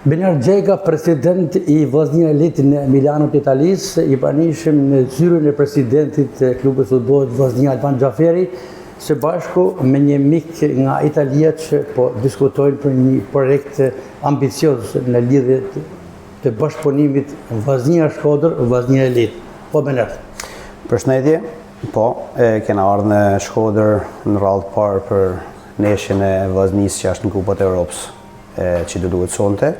Benar Gjeka, president I Vllaznia Elit në Milano të Italisë, I pranishëm në zyrën e presidentit të klubit futbollit Vllaznia Alban Xhaferi, së bashku me një mik nga Italia që po diskutojnë për një projekt ambicioz në lidhje të bashkëpunimit Vllaznia-Shkodër, Vllaznia Elit. Po Benar. Përshëndetje, po, kena ardhur në Shkodër në radhë të parë për neshjen e Vllaznisë që është në Kupat e Europës, që do duhet sonte.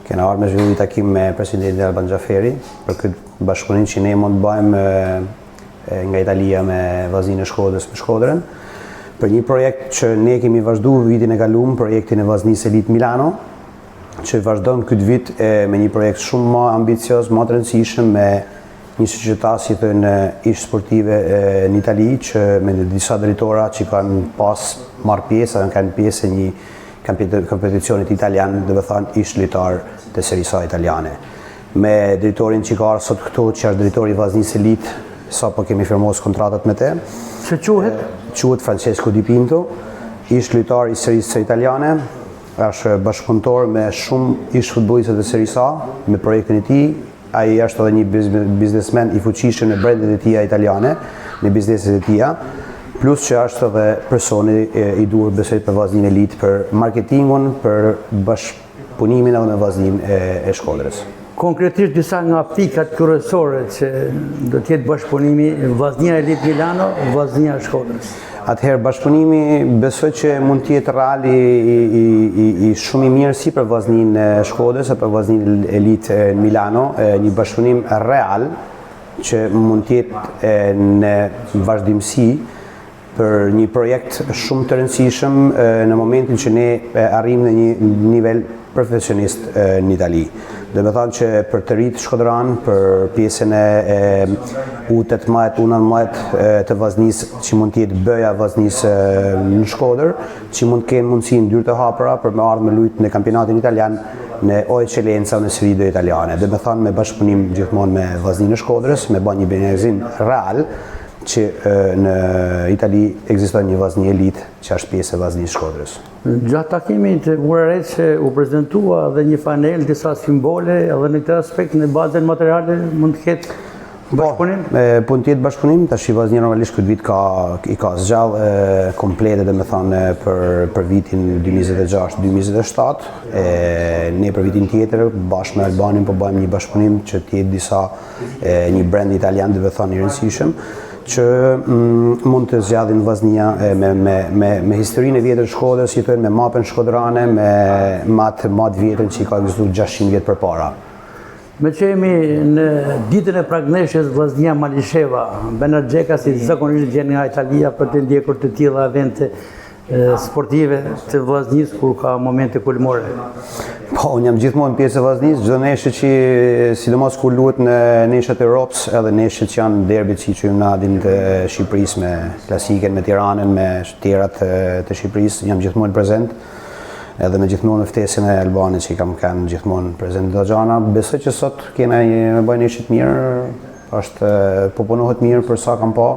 Kena ardhur me zhvillu takim me presidentin Alban Xhaferi për këtë bashkëpunim që ne mund të bëjmë nga Italia me Vllazninë e Shkodrës me Shkodrën, për një projekt që ne kemi vazhduar vitin e kaluar, projektin e Vllaznisë Elit Milano, që vazhdon këtë vit me një projekt shumë më ambicioz, më të rëndësishëm, me një società si thënë ish sportive në Itali, që me disa drejtora që kanë pas marrë pjesë, kanë pjesë një kompeticionit italian, dhe thënë ish lojtar të Serie A italiane. Me drejtorin që ka sot këtu, që është drejtori I Vllaznisë Elit, sa po kemi firmos kontratat me te. Që quhet? Quhet Francesco Di Pinto, ish lojtar I Serie A italiane, është bashkëpunëtor me shumë ish futbollistët të Serie A, me projektin e tij. Ai është edhe një biznesmen I fuqishëm në brendet e tija italiane, në bizneset e tija, plus që është edhe personi I duhur besoj për Vllazninë Elit, për marketingun, për bashkëpunimin edhe me Vllazninë e Shkodrës. Konkretisht disa nga pikat kryesore që do të jetë bashkëpunimi Vllaznia Elit Milano, Vllaznia e Shkodrës. Atëherë bashkëpunimi besoj që mund të jetë real I shumë I mirë si për Vllazninë e Shkodrës e për Vllazninë Elit në Milano, një bashkëpunim real që mund të jetë në vazhdimsi për një projekt shumë të rëndësishëm në momentin që ne arrijmë në një nivel profesionist në Itali. Dhe me thamë që për të rritë Shkodran, për pjesën e U18, U19 të Vllaznisë, që mund të jetë bëja Vllaznisë në Shkodër, që mund të kenë mundësi në dyrë të hapëra për me ardhë me lujtë në kampionatin italian në O Eccellenza në Serie A italiane. Dhe me thamë me bashkëpunim gjithmonë me Vllazninë e Shkodrës, me bën një benezin real, që në Itali ekziston një Vllaznia Elit që është pjesë e Vllaznisë Shkodrës. Gjatë takimit urrejt që u prezentua dhe një panel, disa simbole, edhe në këtë aspekt në bazën materiale mund të ketë bashkëpunim? Po të jetë bashkëpunim, tash Vllaznia normalisht këtë vit I ka zgjallë komplete dhe me thënë për vitin 2026-2027, ne për vitin tjetër bashkë me Albanin po bëjmë një bashkëpunim që të jetë disa një brand italian dhe me thënë I rëndësishëm, që mund të zgjadhin Vllaznia me historinë e vjetër Shkodrës, si thënë me mapën shkodrane, me matë vjetën që I ka ekzistuar 600 vjet përpara. Me që jemi në ditën e pragneshjes Vllaznia Malisheva, Benar Gjeka si zakonisht gjen nga Italia për të ndjekur të tilla evente sportive të Vllaznisë kur ka momente kulmore. Po, unë jam gjithmonë pjesë e Vllaznisë, çdo neshje që sidomos kur luhet në neshjet e Europës, edhe neshjet që janë derbit siç ju na din të Shqipërisë me klasiken, me Tiranën, me tjerat të Shqipërisë, jam gjithmonë prezent. Edhe me gjithmonë ftesën e Albanit që kam kanë gjithmonë prezent të gjana. Besoj që sot kena me bëjnë neshjet mirë, është po punohet mirë për sa kam pa.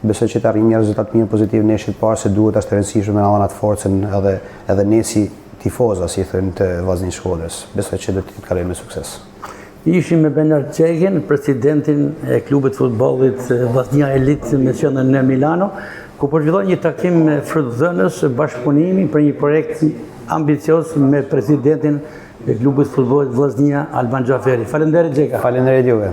Besoj që të arrijmë një rezultat mirë pozitiv në neshjet parë, se duhet është të rëndësishme në anë atë forcën edhe ne si tifoza, si thënë të Vllaznisë Shkodrës. Besoj që do të kalojmë me sukses. Ishim me Benar Gjekën, presidentin e klubit futbollit Vllaznia Elit me qendrën në Milano, ku po zhvilloi një takim frutëdhënës bashkëpunimi për një projekt ambicioz me presidentin e klubit futbollit Vllaznia Alban Xhaferi. Faleminderit Gjeka. Faleminderit juve.